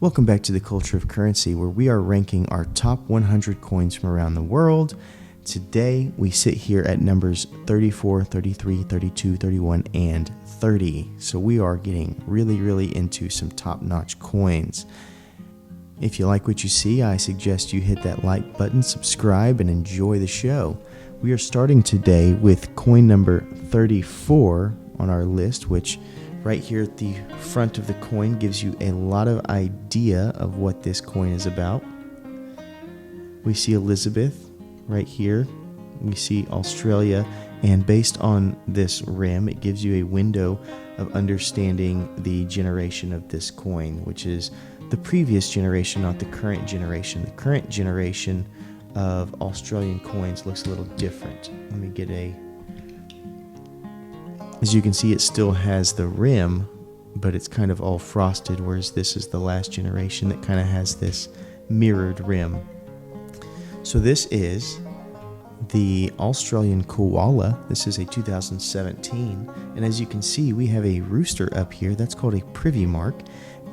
Welcome back to the Culture of Currency, where we are ranking our top 100 coins from around the world. Today, we sit here at numbers 34, 33, 32, 31, and 30. So we are getting really into some top-notch coins. If you like what you see, I suggest you hit that like button, subscribe, and enjoy the show. We are starting today with coin number 34 on our list, which right here at the front of the coin gives you a lot of idea of what this coin is about. We see Elizabeth right here. We see Australia, and based on this rim, it gives you a window of understanding the generation of this coin, which is the previous generation, not the current generation. The current generation of Australian coins looks a little different. Let me get as you can see, it still has the rim, but it's kind of all frosted, whereas this is the last generation that kind of has this mirrored rim. So this is the Australian Koala. This is a 2017, and as you can see, we have a rooster up here. That's called a privy mark,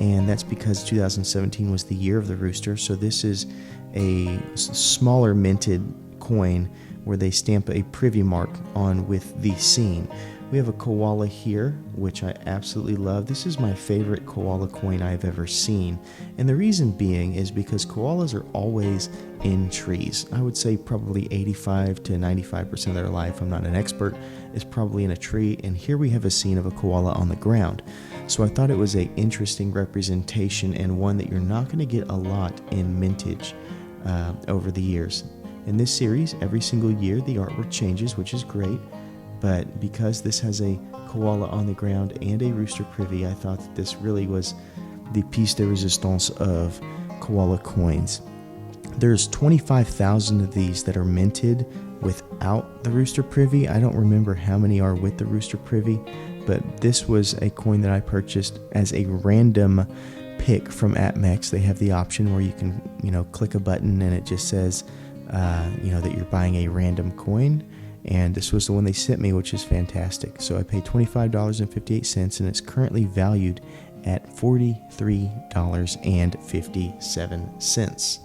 and that's because 2017 was the year of the rooster. So this is a smaller minted coin where they stamp a privy mark on with the scene. We have a koala here, which I absolutely love. This is my favorite koala coin I've ever seen. And the reason being is because koalas are always in trees. I would say probably 85 to 95% of their life, I'm not an expert, is probably in a tree. And here we have a scene of a koala on the ground. So I thought it was an interesting representation, and one that you're not going to get a lot in mintage over the years. In this series, every single year the artwork changes, which is great. But because this has a koala on the ground and a rooster privy, I thought that this really was the piece de resistance of koala coins. There's 25,000 of these that are minted without the rooster privy. I don't remember how many are with the rooster privy, but this was a coin that I purchased as a random pick from APMEX. They have the option where you can, click a button and it just says, that you're buying a random coin. And this was the one they sent me, which is fantastic. So I paid $25.58, and it's currently valued at $43.57.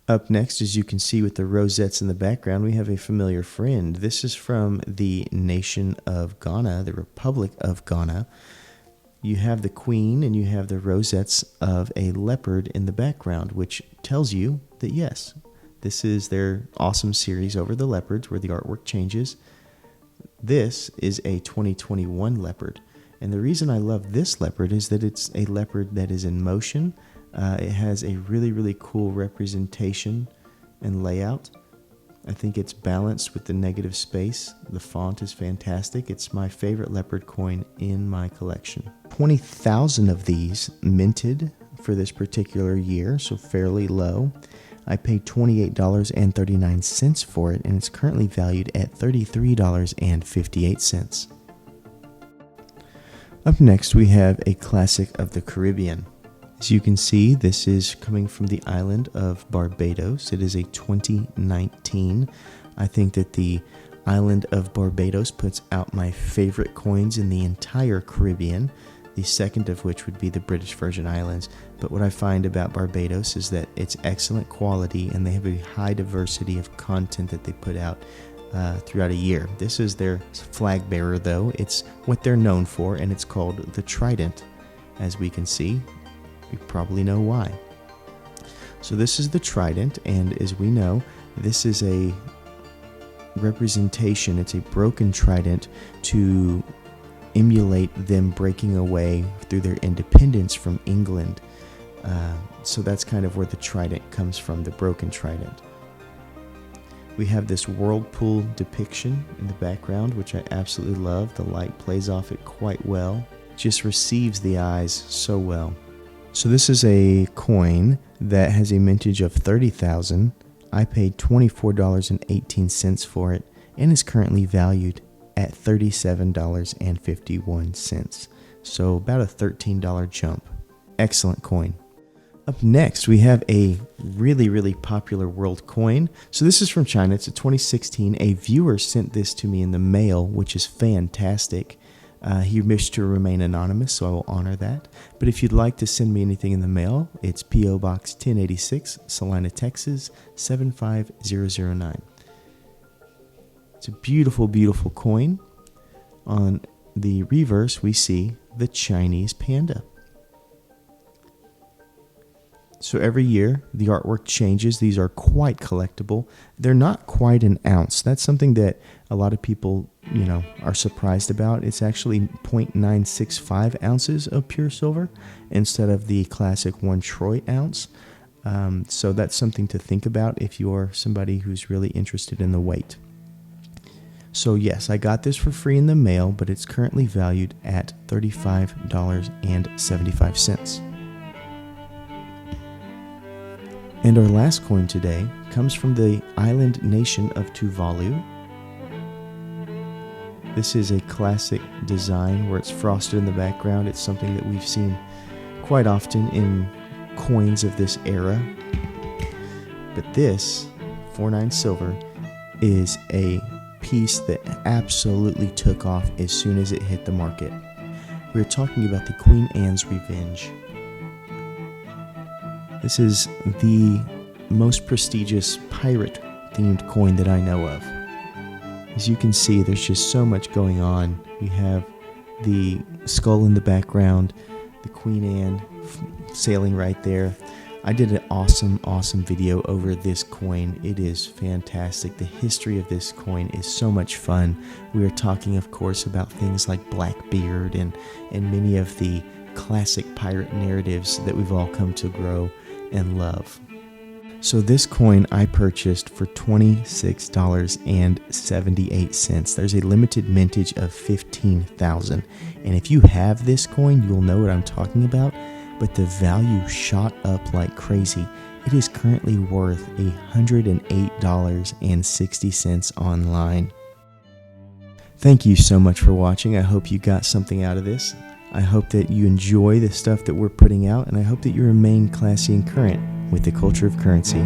Up next, as you can see with the rosettes in the background, we have a familiar friend. This is from the nation of Ghana, the Republic of Ghana. You have the queen and you have the rosettes of a leopard in the background, which tells you that yes, this is their awesome series over the leopards where the artwork changes. This is a 2021 leopard. And the reason I love this leopard is that it's a leopard that is in motion. It has a really cool representation and layout. I think it's balanced with the negative space. The font is fantastic. It's my favorite leopard coin in my collection. 20,000 of these minted for this particular year, so fairly low. I paid $28.39 for it, and it's currently valued at $33.58. Up next, we have a classic of the Caribbean. As you can see, this is coming from the island of Barbados. It is a 2019. I think that the island of Barbados puts out my favorite coins in the entire Caribbean, the second of which would be the British Virgin Islands. But what I find about Barbados is that it's excellent quality, and they have a high diversity of content that they put out throughout a year. This is their flag bearer, though. It's what they're known for, and it's called the Trident, as we can see. You probably know why. So this is the Trident, and as we know, this is a representation. It's a broken trident to emulate them breaking away through their independence from England. So that's kind of where the trident comes from, the broken trident. We have this whirlpool depiction in the background, which I absolutely love. The light plays off it quite well. Just receives the eyes so well. So this is a coin that has a mintage of 30,000. I paid $24.18 for it, and is currently valued at $37.51. So about a $13 jump. Excellent coin. Up next, we have a really popular world coin. So this is from China. It's a 2016. A viewer sent this to me in the mail, which is fantastic. He wished to remain anonymous, so I will honor that. But if you'd like to send me anything in the mail, it's P.O. Box 1086, Salina, Texas, 75009. It's a beautiful coin. On the reverse, we see the Chinese panda. So every year, the artwork changes. These are quite collectible. They're not quite an ounce. That's something that a lot of people, are surprised about. It's actually 0.965 ounces of pure silver instead of the classic 1 troy ounce. So that's something to think about if you're somebody who's really interested in the weight. So yes, I got this for free in the mail, but it's currently valued at $35.75. And our last coin today comes from the island nation of Tuvalu. This is a classic design where it's frosted in the background. It's something that we've seen quite often in coins of this era. But this, 49 silver, is a piece that absolutely took off as soon as it hit the market. We're talking about the Queen Anne's Revenge. This is the most prestigious pirate-themed coin that I know of. As you can see, there's just so much going on. You have the skull in the background, the Queen Anne sailing right there. I did an awesome video over this coin. It is fantastic. The history of this coin is so much fun. We are talking, of course, about things like Blackbeard and many of the classic pirate narratives that we've all come to grow and love. So this coin I purchased for $26.78. There's a limited mintage of 15,000. And if you have this coin, you'll know what I'm talking about. But the value shot up like crazy. It is currently worth $108.60 online. Thank you so much for watching. I hope you got something out of this. I hope that you enjoy the stuff that we're putting out, and I hope that you remain classy and current with the culture of currency.